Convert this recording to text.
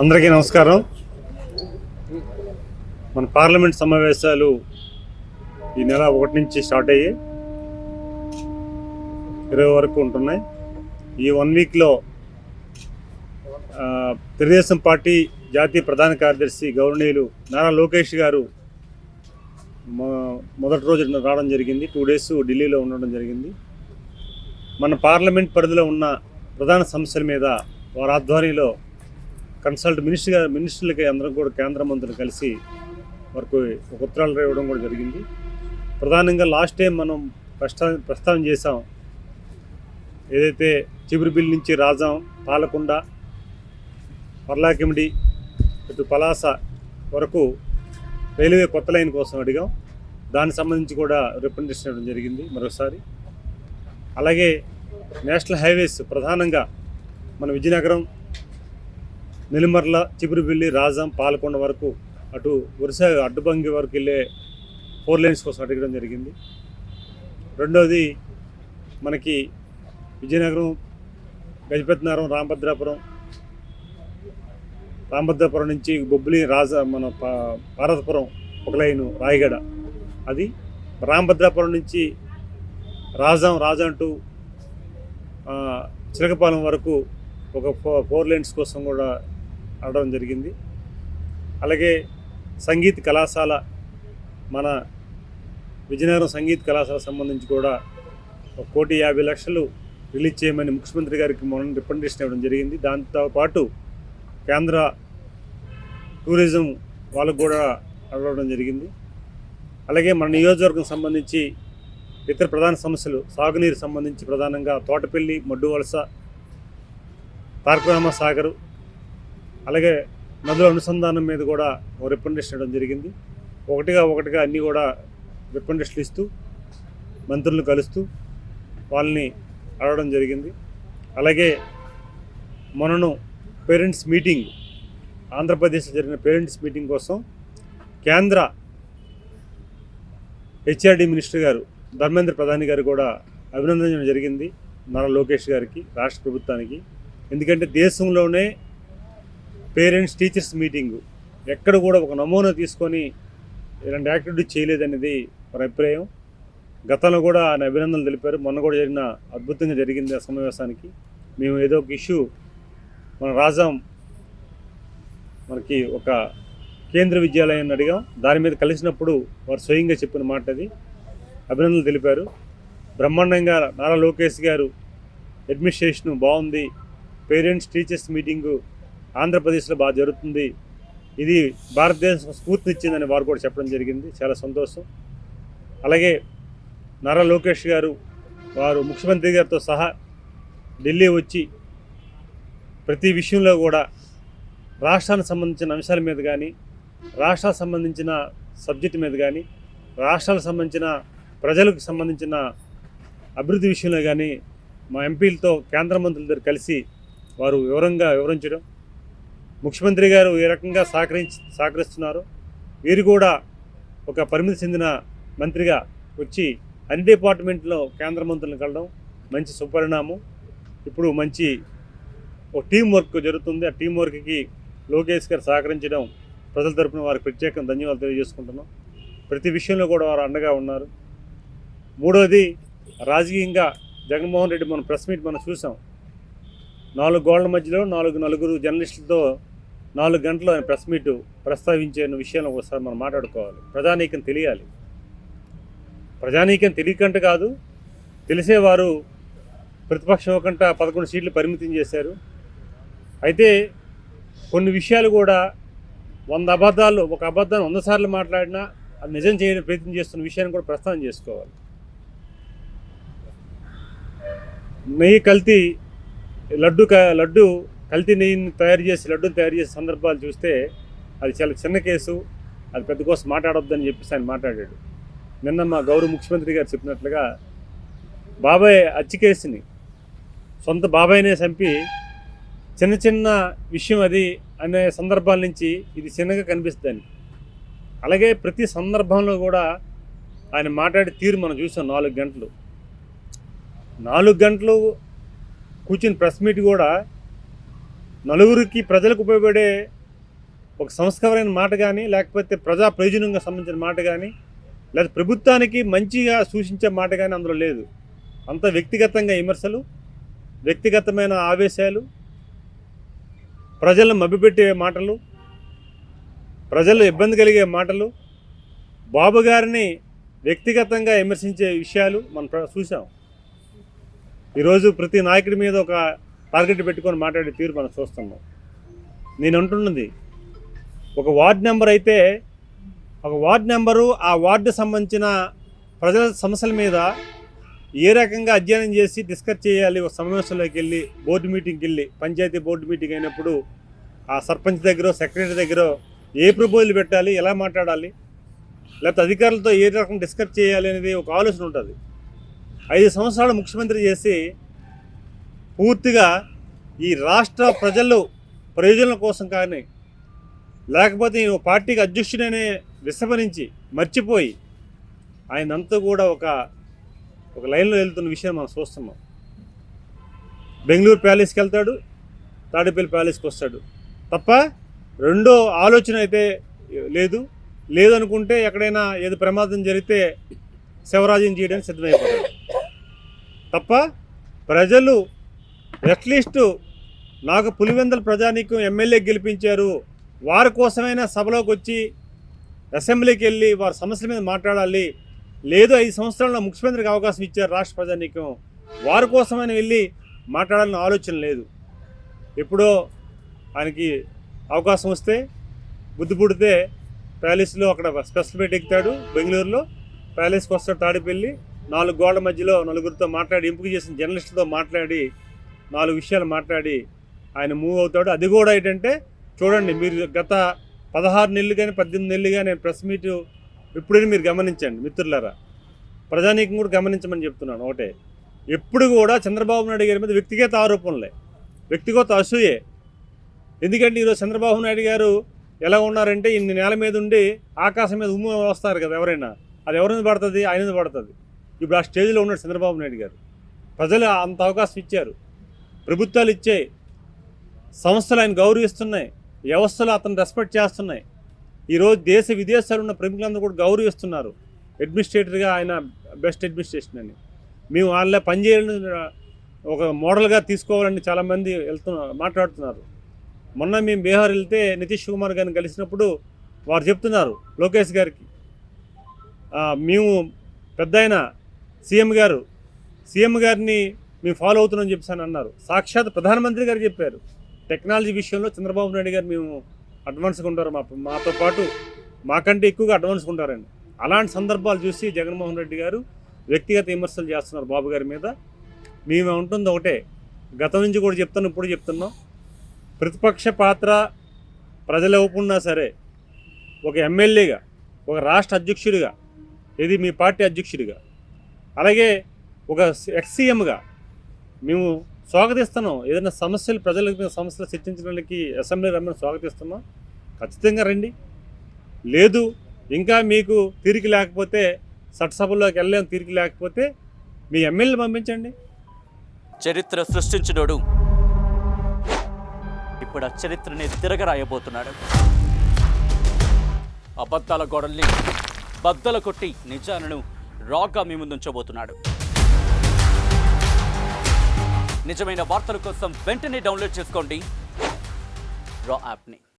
అందరికీ నమస్కారం. మన పార్లమెంట్ సమావేశాలు ఈ నెల 1 నుంచి స్టార్ట్ అయ్యి 20 వరకు ఉంటున్నాయి. ఈ 1 వీక్లో తెలుగుదేశం పార్టీ జాతీయ ప్రధాన కార్యదర్శి గౌరవనీయులు నారా లోకేష్ గారు మొదటి రోజు రావడం జరిగింది. 2 days ఢిల్లీలో ఉండడం జరిగింది. మన పార్లమెంట్ పరిధిలో ఉన్న ప్రధాన సమస్యల మీద వారి ఆధ్వర్యంలో కన్సల్ట్ మినిస్టర్లకి అందరం కూడా కేంద్ర మంత్రులు కలిసి వరకు ఒక ఉత్తరాలు ఇవ్వడం కూడా జరిగింది. ప్రధానంగా లాస్ట్ టైం మనం ప్రస్తావన చేసాం, ఏదైతే చిబురుబిల్ నుంచి రాజాం, పాలకొండ, పర్లాకిమిడి, ఇటు పలాస వరకు రైల్వే కొత్త లైన్ కోసం అడిగాం. దానికి సంబంధించి కూడా రిప్రజెంటేషన్ ఇవ్వడం జరిగింది మరోసారి. అలాగే నేషనల్ హైవేస్ ప్రధానంగా మన విజయనగరం, నెల్లిమర్ల, చిబురుబిల్లి, రాజాం, పాలకొండ వరకు అటు వరుస అడ్డుబంగి వరకు వెళ్ళే 4 lanes కోసం అడగడం జరిగింది. రెండోది మనకి విజయనగరం, గజపతినగరం, రాంభద్రాపురం నుంచి బొబ్బిలి, మన పార్వతపురం ఒక లైను, రాయగడ అది, రాంభద్రాపురం నుంచి రాజాం టు చిలకపాలెం వరకు ఒక 4 lanes కోసం కూడా అడగడం జరిగింది. అలాగే సంగీత్ కళాశాల, మన విజయనగరం సంగీత్ కళాశాల సంబంధించి కూడా 1,50,00,000 రిలీజ్ చేయమని ముఖ్యమంత్రి గారికి మొన్న రిప్రజెంటేషన్ ఇవ్వడం జరిగింది. దాంతోపాటు కేంద్ర టూరిజం వాళ్ళకు కూడా అడగడం జరిగింది. అలాగే మన నియోజకవర్గం సంబంధించి ఇతర ప్రధాన సమస్యలు, సాగునీరు సంబంధించి ప్రధానంగా తోటపల్లి, మడ్డువలస, తారకరామ సాగరు, అలాగే నదుల అనుసంధానం మీద కూడా ఒక రిప్రజెంటేషన్ ఇవ్వడం జరిగింది. ఒకటిగా అన్నీ కూడా రిప్రజెంటేషన్లు ఇస్తూ మంత్రులను కలుస్తూ వాళ్ళని అడగడం జరిగింది. అలాగే మొన్నను పేరెంట్స్ మీటింగ్, ఆంధ్రప్రదేశ్లో జరిగిన పేరెంట్స్ మీటింగ్ కోసం కేంద్ర హెచ్ఆర్డి మినిస్టర్ గారు ధర్మేంద్ర ప్రధాని గారు కూడా అభినందించడం జరిగింది నారా లోకేష్ గారికి, రాష్ట్ర ప్రభుత్వానికి. ఎందుకంటే దేశంలోనే పేరెంట్స్ టీచర్స్ మీటింగు ఎక్కడ కూడా ఒక నమూనా తీసుకొని ఇలాంటి యాక్టివిటీ చేయలేదనేది మన అభిప్రాయం. గతంలో కూడా ఆయన అభినందనలు తెలిపారు. మొన్న కూడా జరిగిన అద్భుతంగా జరిగింది ఆ సమావేశానికి. మేము ఏదో ఒక ఇష్యూ మన రాజాం మనకి ఒక కేంద్ర విద్యాలయాన్ని అడిగాం, దాని మీద కలిసినప్పుడు వారు స్వయంగా చెప్పిన మాట అది. అభినందనలు తెలిపారు. బ్రహ్మాండంగా నారా లోకేష్ గారు అడ్మినిస్ట్రేషన్ బాగుంది, పేరెంట్స్ టీచర్స్ మీటింగు ఆంధ్రప్రదేశ్లో బాగా జరుగుతుంది, ఇది భారతదేశం స్ఫూర్తినిచ్చిందని వారు కూడా చెప్పడం జరిగింది. చాలా సంతోషం. అలాగే నారా లోకేష్ గారు వారు ముఖ్యమంత్రి గారితో సహా ఢిల్లీ వచ్చి ప్రతి విషయంలో కూడా రాష్ట్రానికి సంబంధించిన అంశాల మీద కానీ, రాష్ట్రాలకు సంబంధించిన సబ్జెక్టు మీద కానీ, రాష్ట్రాలకు సంబంధించిన ప్రజలకు సంబంధించిన అభివృద్ధి విషయంలో కానీ మా ఎంపీలతో కేంద్ర మంత్రుల దగ్గర కలిసి వారు వివరించడం, ముఖ్యమంత్రి గారు ఏ రకంగా సహకరిస్తున్నారు, వీరు కూడా ఒక పరిమితి చెందిన మంత్రిగా వచ్చి అన్ని డిపార్ట్మెంట్లో కేంద్ర మంత్రులను కలడం మంచి సుపరిణామం. ఇప్పుడు మంచి ఒక టీం వర్క్ జరుగుతుంది. ఆ టీం వర్క్కి లోకేష్ గారు సహకరించడం ప్రజల తరపున వారికి ప్రత్యేకంగా ధన్యవాదాలు తెలియజేసుకుంటున్నాం. ప్రతి విషయంలో కూడా వారు అండగా ఉన్నారు. మూడోది, రాజకీయంగా జగన్మోహన్ రెడ్డి మన ప్రెస్ మీట్ మనం చూసాం. 4 గోళ్ల మధ్యలో నలుగురు జర్నలిస్టులతో 4 గంటలు ఆయన ప్రెస్ మీట్ ప్రస్తావించే విషయాన్ని ఒకసారి మనం మాట్లాడుకోవాలి. ప్రజానీకం తెలియాలి. ప్రజానీకం తెలియకంటే కాదు, తెలిసేవారు ప్రతిపక్షం ఒకంట 11 సీట్లు పరిమితం చేశారు. అయితే కొన్ని విషయాలు కూడా 100 అబద్ధాలు, ఒక అబద్ధాన్ని 100 సార్లు మాట్లాడినా అది నిజం చేయడానికి ప్రయత్నం చేస్తున్న విషయాన్ని కూడా ప్రస్తావన చేసుకోవాలి. నెయ్యి కల్తీ, లడ్డు కల్తీ నెయ్యిని లడ్డూని తయారు చేసే సందర్భాలు చూస్తే అది చాలా చిన్న కేసు, అది పెద్ద కోసం మాట్లాడొద్దని చెప్పేసి ఆయన మాట్లాడాడు. నిన్న మా గౌరవ ముఖ్యమంత్రి గారు చెప్పినట్లుగా బాబాయ్ హత్య కేసుని సొంత బాబాయ్నే చంపి చిన్న విషయం అది అనే సందర్భాల నుంచి ఇది చిన్నగా కనిపిస్తుంది. అలాగే ప్రతి సందర్భంలో కూడా ఆయన మాట్లాడే తీరు మనం చూసాం. 4 గంటలు 4 గంటలు కూర్చుని ప్రెస్ మీట్ కూడా నలుగురికి ప్రజలకు ఉపయోగపడే ఒక సంస్కారమైన మాట కానీ, లేకపోతే ప్రజా ప్రయోజనంగా సంబంధించిన మాట కానీ, లేదా ప్రభుత్వానికి మంచిగా సూచించే మాట కానీ అందులో లేదు. అంత వ్యక్తిగతంగా విమర్శలు, వ్యక్తిగతమైన ఆవేశాలు, ప్రజలను మభ్యపెట్టే మాటలు, ప్రజలు ఇబ్బంది కలిగే మాటలు, బాబు గారిని వ్యక్తిగతంగా విమర్శించే విషయాలు మనం చూసాం. ఈరోజు ప్రతి నాయకుడి మీద ఒక టార్గెట్ పెట్టుకొని మాట్లాడే తీరు మనం చూస్తున్నాం. నేను అంటున్నది, ఒక వార్డు నెంబర్ అయితే ఒక వార్డు నెంబరు ఆ వార్డు సంబంధించిన ప్రజల సమస్యల మీద ఏ రకంగా అధ్యయనం చేసి డిస్కస్ చేయాలి, ఒక సమావేశంలోకి వెళ్ళి బోర్డు మీటింగ్కి వెళ్ళి, పంచాయతీ బోర్డు మీటింగ్ అయినప్పుడు ఆ సర్పంచ్ దగ్గర, సెక్రటరీ దగ్గర ఏ ప్రపోజల్ పెట్టాలి, ఎలా మాట్లాడాలి, లేకపోతే అధికారులతో ఏ రకంగా డిస్కస్ చేయాలి అనేది ఒక ఆలోచన ఉంటుంది. 5 సంవత్సరాలు ముఖ్యమంత్రి చేసి పూర్తిగా ఈ రాష్ట్ర ప్రజలు ప్రయోజనాల కోసం కానీ, లేకపోతే నేను పార్టీకి అధ్యక్షుడనే విస్మరించి మర్చిపోయి ఆయనంతా కూడా ఒక లైన్లో వెళ్తున్న విషయం మనం చూస్తున్నాం. బెంగళూరు ప్యాలెస్కి వెళ్తాడు, తాడేపల్లి ప్యాలెస్కి వస్తాడు తప్ప రెండో ఆలోచన అయితే లేదనుకుంటే ఎక్కడైనా ఏదో ప్రమాదం జరిగితే శివరాజ్యం చేయడానికి సిద్ధమైపోతాడు తప్ప ప్రజలు అట్లీస్ట్ నాకు పులివెందుల ప్రజానీకం ఎమ్మెల్యే గెలిపించారు, వారి కోసమైనా సభలోకి వచ్చి అసెంబ్లీకి వెళ్ళి వారి సమస్యల మీద మాట్లాడాలి, లేదు 5 సంవత్సరాల్లో ముఖ్యమంత్రికి అవకాశం ఇచ్చారు రాష్ట్ర ప్రజానీకం, వారి కోసమైనా వెళ్ళి మాట్లాడాలని ఆలోచన లేదు. ఎప్పుడో ఆయనకి అవకాశం వస్తే బుద్ధి పుడితే ప్యాలెస్లో అక్కడ స్పెషల్ మీట్ ఎక్కుతాడు, బెంగళూరులో ప్యాలెస్కి వస్తాడు, తాడిపల్లి 4 గోడల మధ్యలో నలుగురితో మాట్లాడి, ఎంపిక చేసిన జర్నలిస్టులతో మాట్లాడి 4 విషయాలు మాట్లాడి ఆయన మూవ్ అవుతాడు. అది కూడా ఏంటంటే చూడండి, మీరు గత 16 నెలలు కానీ 18 నెలలు కానీ ప్రెస్ మీట్ ఎప్పుడైనా మీరు గమనించండి మిత్రులారా, ప్రజానీకం కూడా గమనించమని చెప్తున్నాను. ఒకటే, ఎప్పుడు కూడా చంద్రబాబు నాయుడు గారి మీద వ్యక్తిగత ఆరోపణలే, వ్యక్తిగత అసూయే. ఎందుకంటే ఈరోజు చంద్రబాబు నాయుడు గారు ఎలా ఉన్నారంటే, ఇన్ని నేల మీద ఉండి ఆకాశం మీద ఉమ్ము వస్తారు కదా ఎవరైనా, అది ఎవరి మీద పడుతుంది? ఆయన మీద పడుతుంది. ఇప్పుడు ఆ స్టేజ్లో ఉన్నాడు చంద్రబాబు నాయుడు గారు. ప్రజలు అంత అవకాశం ఇచ్చారు, ప్రభుత్వాలు ఇచ్చాయి, సంస్థలు ఆయన గౌరవిస్తున్నాయి, వ్యవస్థలు అతను రెస్పెక్ట్ చేస్తున్నాయి. ఈరోజు దేశ విదేశాలు ఉన్న ప్రముఖులందరూ కూడా గౌరవిస్తున్నారు. అడ్మినిస్ట్రేటర్గా ఆయన బెస్ట్ అడ్మినిస్ట్రేషన్ అని, మేము వాళ్ళ పనిచేయాలని ఒక మోడల్గా తీసుకోవాలని చాలామంది మాట్లాడుతున్నారు. మొన్న మేము బీహార్ వెళ్తే నితీష్ కుమార్ గారిని కలిసినప్పుడు వారు చెప్తున్నారు లోకేష్ గారికి, మేము పెద్ద ఆయన సీఎం గారిని మేము ఫాలో అవుతున్నామని చెప్పేసి అన్నారు. సాక్షాత్ ప్రధానమంత్రి గారు చెప్పారు, టెక్నాలజీ విషయంలో చంద్రబాబు నాయుడు గారు మేము అడ్వాన్స్గా ఉంటారు, మాతో పాటు మాకంటే ఎక్కువగా అడ్వాన్స్గా ఉంటారండి. అలాంటి సందర్భాలు చూసి జగన్మోహన్ రెడ్డి గారు వ్యక్తిగత విమర్శలు చేస్తున్నారు బాబు గారి మీద. మేము ఉంటుంది ఒకటే, గతం నుంచి కూడా చెప్తాను, ఇప్పుడు చెప్తున్నాం, ప్రతిపక్ష పాత్ర ప్రజలు ఇవ్వకున్నా సరే ఒక ఎమ్మెల్యేగా, ఒక రాష్ట్ర అధ్యక్షుడిగా, ఇది మీ పార్టీ అధ్యక్షుడిగా, అలాగే ఒక ఎక్స్-సీఎంగా మేము స్వాగతిస్తున్నాం. ఏదైనా సమస్యలు ప్రజల సమస్యలు చర్చించడానికి అసెంబ్లీ రమ్మని స్వాగతిస్తున్నాం. ఖచ్చితంగా రండి. లేదు ఇంకా మీకు తీరిక లేకపోతే, చట్టసభల్లోకి వెళ్ళలేని తీరిక లేకపోతే మీ ఎమ్మెల్యేలు పంపించండి. చరిత్ర సృష్టించినోడు ఇప్పుడు ఆ చరిత్రని తిరగరాయబోతున్నాడు. అబద్ధాల గోడల్ని బద్దలు కొట్టి నిజాలను రాగా మీ ముందుంచబోతున్నాడు. నిజమైన వార్తల కోసం వెంటనే డౌన్లోడ్ చేసుకోండి రా యాప్ని.